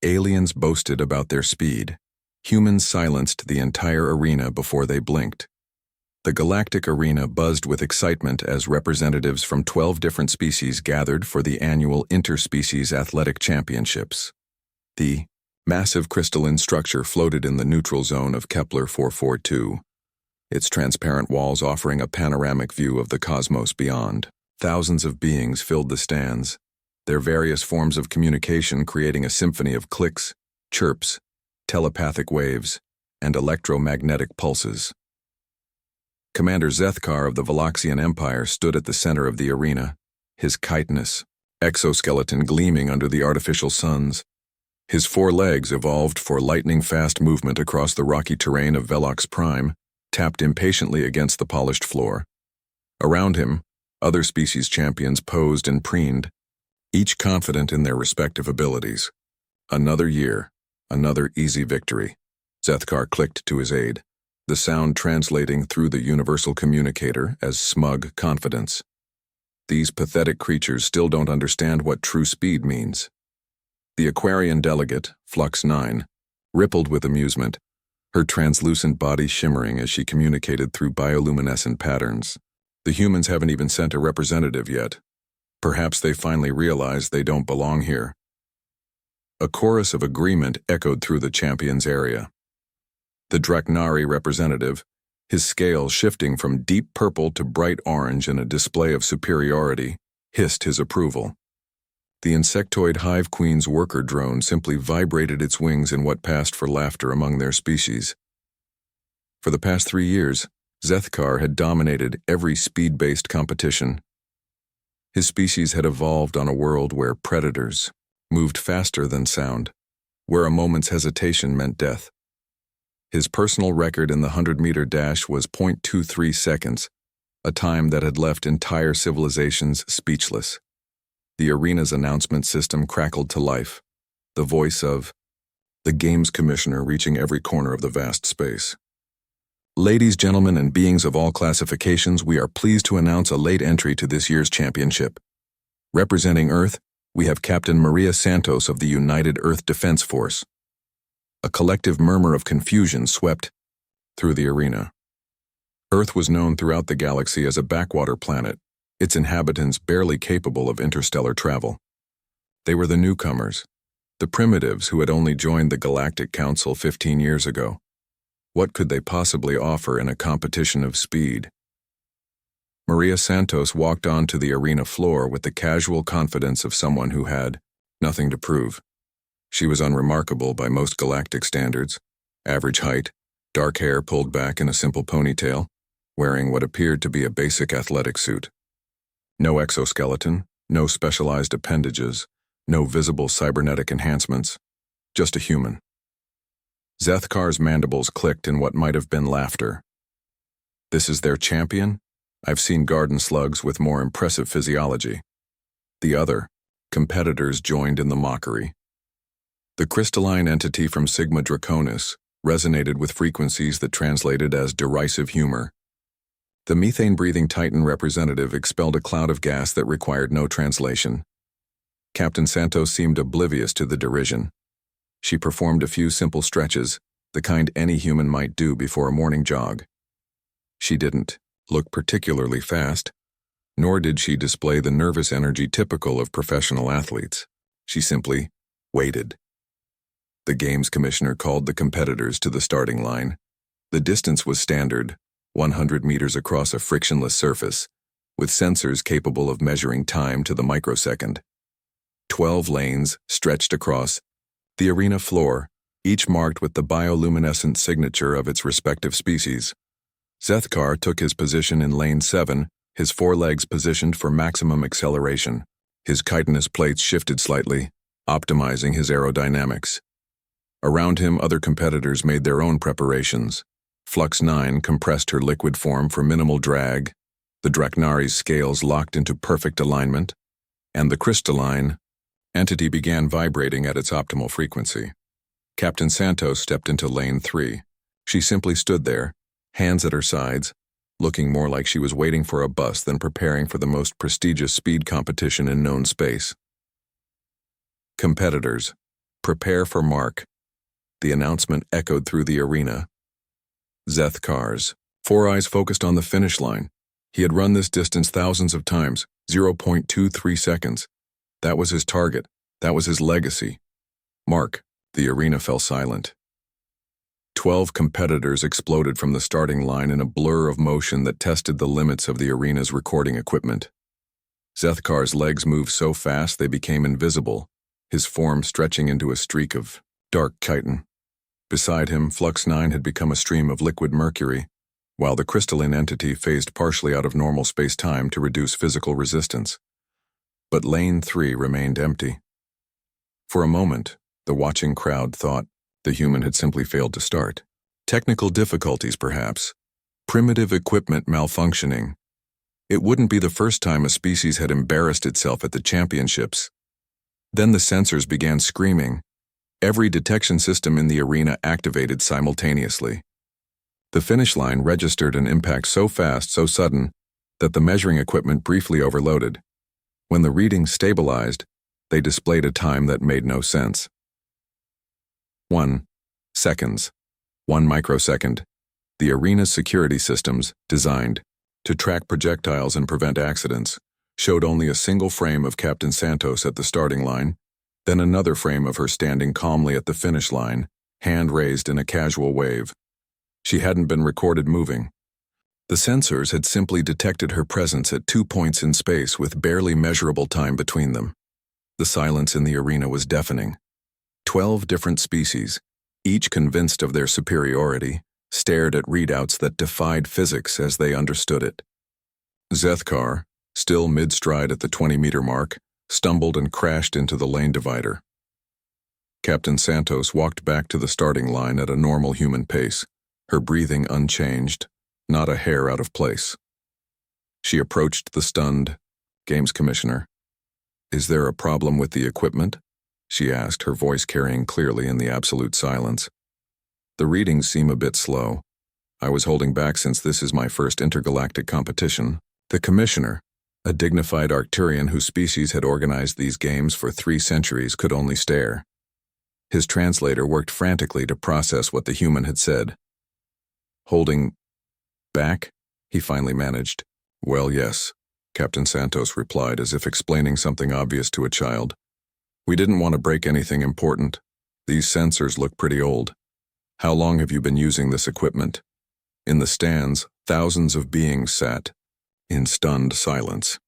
Aliens boasted about their speed. Humans silenced the entire arena before they blinked. The galactic arena buzzed with excitement as representatives from 12 different species gathered for the annual Interspecies Athletic Championships. The massive crystalline structure floated in the neutral zone of Kepler 442, its transparent walls offering a panoramic view of the cosmos beyond. Thousands of beings filled the stands, their various forms of communication creating a symphony of clicks, chirps, telepathic waves, and electromagnetic pulses. Commander Zethkar of the Valoxian Empire stood at the center of the arena, his chitinous exoskeleton gleaming under the artificial suns. His 4 legs, evolved for lightning-fast movement across the rocky terrain of Velox Prime, tapped impatiently against the polished floor. Around him, other species champions posed and preened, each confident in their respective abilities. Another year, another easy victory. Zethkar clicked to his aid, the sound translating through the universal communicator as smug confidence. These pathetic creatures still don't understand what true speed means. The Aquarian delegate, Flux 9, rippled with amusement, her translucent body shimmering as she communicated through bioluminescent patterns. The humans haven't even sent a representative yet. Perhaps they finally realize they don't belong here. A chorus of agreement echoed through the champion's area. The Draknari representative, his scales shifting from deep purple to bright orange in a display of superiority, hissed his approval. The insectoid Hive Queen's worker drone simply vibrated its wings in what passed for laughter among their species. For the past 3 years, Zethkar had dominated every speed-based competition. His species had evolved on a world where predators moved faster than sound, where a moment's hesitation meant death. His personal record in the 100-meter dash was 0.23 seconds, a time that had left entire civilizations speechless. The arena's announcement system crackled to life, the voice of the Games Commissioner reaching every corner of the vast space. Ladies, gentlemen, and beings of all classifications, we are pleased to announce a late entry to this year's championship. Representing Earth, we have Captain Maria Santos of the United Earth Defense Force. A collective murmur of confusion swept through the arena. Earth was known throughout the galaxy as a backwater planet, its inhabitants barely capable of interstellar travel. They were the newcomers, the primitives who had only joined the Galactic Council 15 years ago. What could they possibly offer in a competition of speed? Maria Santos walked onto the arena floor with the casual confidence of someone who had nothing to prove. She was unremarkable by most galactic standards, average height, dark hair pulled back in a simple ponytail, wearing what appeared to be a basic athletic suit. No exoskeleton, no specialized appendages, no visible cybernetic enhancements, just a human. Zethkar's mandibles clicked in what might have been laughter. This is their champion? I've seen garden slugs with more impressive physiology. The other competitors joined in the mockery. The crystalline entity from Sigma Draconis resonated with frequencies that translated as derisive humor. The methane-breathing Titan representative expelled a cloud of gas that required no translation. Captain Santos seemed oblivious to the derision. She performed a few simple stretches, the kind any human might do before a morning jog. She didn't look particularly fast, nor did she display the nervous energy typical of professional athletes. She simply waited. The Games Commissioner called the competitors to the starting line. The distance was standard, 100 meters across a frictionless surface, with sensors capable of measuring time to the microsecond. 12 lanes stretched across the arena floor, each marked with the bioluminescent signature of its respective species. Zethkar took his position in lane 7, his 4 legs positioned for maximum acceleration. His chitinous plates shifted slightly, optimizing his aerodynamics. Around him, other competitors made their own preparations. Flux 9 compressed her liquid form for minimal drag, the Draknari's scales locked into perfect alignment, and the crystalline entity began vibrating at its optimal frequency. Captain Santos stepped into lane 3. She simply stood there, hands at her sides, looking more like she was waiting for a bus than preparing for the most prestigious speed competition in known space. Competitors, Prepare for mark. The announcement echoed through the arena. Zeth Cars. Four eyes focused on the finish line. He had run this distance thousands of times, 0.23 seconds. That was his target. That was his legacy. Mark. The arena fell silent. 12 competitors exploded from the starting line in a blur of motion that tested the limits of the arena's recording equipment. Zethkar's legs moved so fast they became invisible, his form stretching into a streak of dark chitin. Beside him, Flux 9 had become a stream of liquid mercury, while the crystalline entity phased partially out of normal space-time to reduce physical resistance. But Lane 3 remained empty. For a moment, the watching crowd thought the human had simply failed to start. Technical difficulties, perhaps. Primitive equipment malfunctioning. It wouldn't be the first time a species had embarrassed itself at the championships. Then the sensors began screaming. Every detection system in the arena activated simultaneously. The finish line registered an impact so fast, so sudden, that the measuring equipment briefly overloaded. When the readings stabilized, they displayed a time that made no sense. 1 seconds. 1 microsecond. The arena's security systems, designed to track projectiles and prevent accidents, showed only a single frame of Captain Santos at the starting line, then another frame of her standing calmly at the finish line, hand raised in a casual wave. She hadn't been recorded moving. The sensors had simply detected her presence at 2 points in space with barely measurable time between them. The silence in the arena was deafening. 12 different species, each convinced of their superiority, stared at readouts that defied physics as they understood it. Zethkar, still mid-stride at the 20-meter mark, stumbled and crashed into the lane divider. Captain Santos walked back to the starting line at a normal human pace, her breathing unchanged, not a hair out of place. She approached the stunned Games Commissioner. "Is there a problem with the equipment?" she asked, her voice carrying clearly in the absolute silence. "The readings seem a bit slow. I was holding back since this is my first intergalactic competition." The commissioner, a dignified Arcturian whose species had organized these games for 3 centuries, could only stare. His translator worked frantically to process what the human had said. "Holding back?" he finally managed. "Well, yes," Captain Santos replied, as if explaining something obvious to a child. "We didn't want to break anything important. These sensors look pretty old. How long have you been using this equipment?" In the stands, thousands of beings sat, in stunned silence.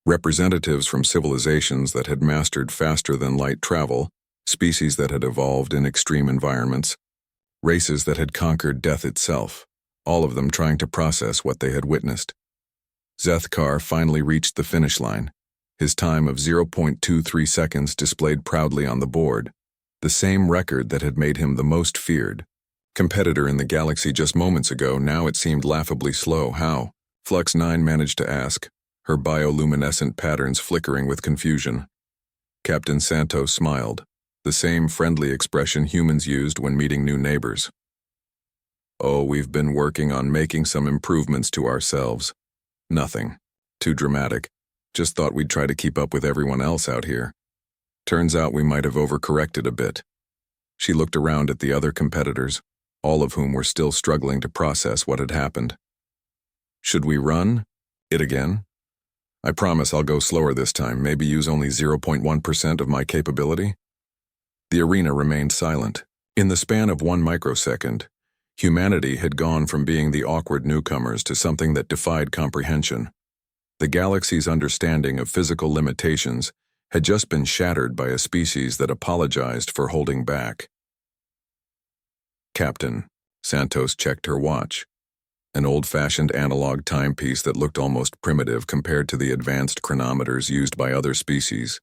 Representatives from civilizations that had mastered faster-than-light travel, species that had evolved in extreme environments, races that had conquered death itself, all of them trying to process what they had witnessed. Zethkar finally reached the finish line, his time of 0.23 seconds displayed proudly on the board, the same record that had made him the most feared competitor in the galaxy just moments ago. Now it seemed laughably slow. How? Flux 9 managed to ask, her bioluminescent patterns flickering with confusion. Captain Santos smiled, the same friendly expression humans used when meeting new neighbors. "Oh, we've been working on making some improvements to ourselves. Nothing too dramatic. Just thought we'd try to keep up with everyone else out here. Turns out we might have overcorrected a bit." She looked around at the other competitors, all of whom were still struggling to process what had happened. "Should we run it again? I promise I'll go slower this time, maybe use only 0.1% of my capability." The arena remained silent. In the span of 1 microsecond, humanity had gone from being the awkward newcomers to something that defied comprehension. The galaxy's understanding of physical limitations had just been shattered by a species that apologized for holding back. "Captain," Santos checked her watch. An old-fashioned analog timepiece that looked almost primitive compared to the advanced chronometers used by other species.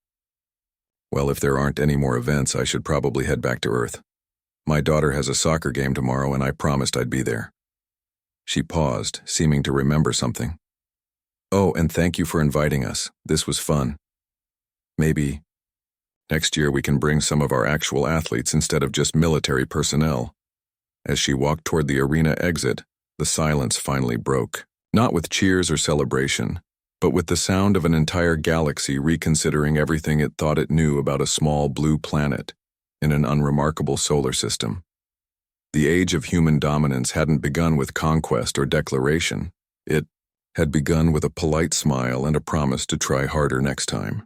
"Well, if there aren't any more events, I should probably head back to Earth. My daughter has a soccer game tomorrow and I promised I'd be there." She paused, seeming to remember something. "Oh, and thank you for inviting us. This was fun. Maybe next year we can bring some of our actual athletes instead of just military personnel." As she walked toward the arena exit, the silence finally broke, not with cheers or celebration, but with the sound of an entire galaxy reconsidering everything it thought it knew about a small blue planet. in an unremarkable solar system. The age of human dominance hadn't begun with conquest or declaration. It had begun with a polite smile and a promise to try harder next time.